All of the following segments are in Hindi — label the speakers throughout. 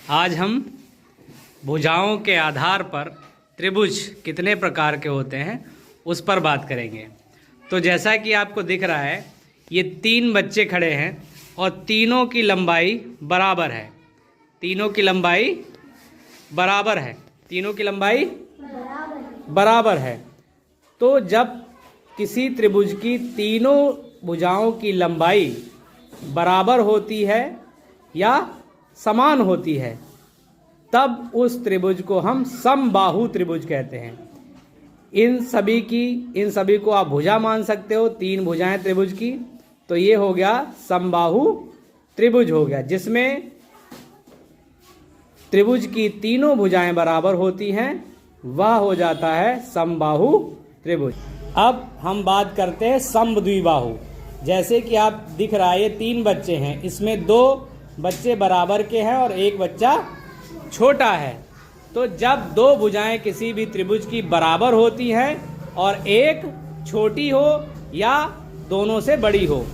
Speaker 1: आज हम भुजाओं के आधार पर त्रिभुज कितने प्रकार के होते हैं उस पर बात करेंगे। तो जैसा कि आपको दिख रहा है, ये 3 बच्चे खड़े हैं और तीनों की लंबाई बराबर है। तीनों की लंबाई बराबर है। तीनों की लंबाई बराबर है। तो जब किसी त्रिभुज की तीनों भुजाओं की लंबाई बराबर होती है या समान होती है, तब उस त्रिभुज को हम समबाहु त्रिभुज कहते हैं। इन सभी को आप भुजा मान सकते हो, 3 भुजाएं त्रिभुज की। तो ये हो गया समबाहु त्रिभुज हो गया, जिसमें त्रिभुज की तीनों भुजाएं बराबर होती हैं, वह हो जाता है समबाहु त्रिभुज। अब हम बात करते हैं समद्विबाहु। जैसे कि आप दिख रहा है, ये 3 बच्चे हैं, इसमें 2 बच्चे बराबर के हैं और 1 बच्चा छोटा है। तो जब 2 भुजाएं किसी भी त्रिभुज की बराबर होती हैं और एक छोटी हो या दोनों से बड़ी हो,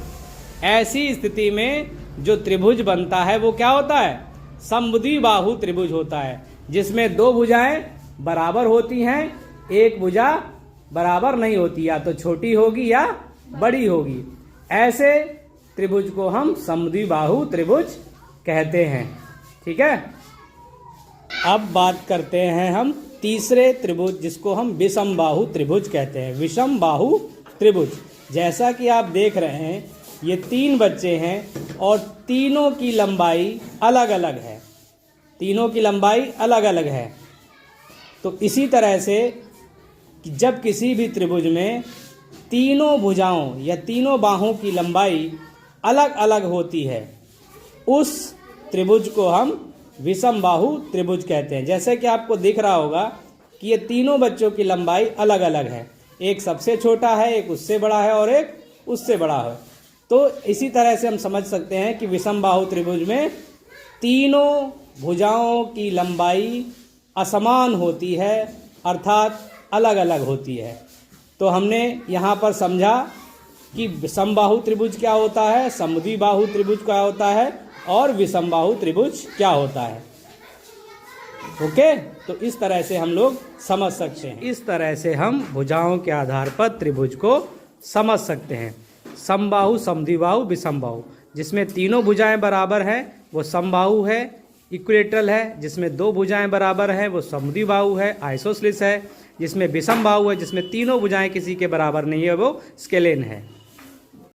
Speaker 1: ऐसी स्थिति में जो त्रिभुज बनता है वो क्या होता है? समद्विबाहु त्रिभुज होता है, जिसमें 2 भुजाएं बराबर होती हैं, एक भुजा बराबर नहीं होती, या तो छोटी होगी या बड़ी होगी। ऐसे त्रिभुज को हम समद्विबाहु त्रिभुज कहते हैं। ठीक है। अब बात करते हैं हम तीसरे त्रिभुज, जिसको हम विषमबाहु त्रिभुज कहते हैं। विषमबाहु त्रिभुज, जैसा कि आप देख रहे हैं, ये 3 बच्चे हैं और तीनों की लंबाई अलग अलग है। तीनों की लंबाई अलग अलग है। तो इसी तरह से जब किसी भी त्रिभुज में तीनों भुजाओं या तीनों बाहों की लंबाई अलग अलग होती है, उस त्रिभुज को हम विषमबाहु त्रिभुज कहते हैं। जैसे कि आपको दिख रहा होगा कि ये तीनों बच्चों की लंबाई अलग अलग है, एक सबसे छोटा है, एक उससे बड़ा है और एक उससे बड़ा है। तो इसी तरह से हम समझ सकते हैं कि विषमबाहु त्रिभुज में तीनों भुजाओं की लंबाई असमान होती है, अर्थात अलग अलग होती है। तो हमने यहाँ पर समझा कि समबाहु त्रिभुज क्या होता है, समद्विबाहु त्रिभुज क्या होता है और विषमबाहु त्रिभुज क्या होता है। ओके, तो इस तरह से हम लोग समझ सकते हैं। इस तरह से हम भुजाओं के आधार पर त्रिभुज को समझ सकते हैं। समबाहु, समद्विबाहु, विषमबाहु। जिसमें तीनों भुजाएं बराबर हैं वो समबाहु है, इक्विलेटरल है। जिसमें 2 भुजाएं बराबर हैं वो समद्विबाहु है, आइसोसेलेस है। जिसमें विषमबाहु है, जिसमें तीनों भुजाएं किसी के बराबर नहीं है, वो स्केलेन है।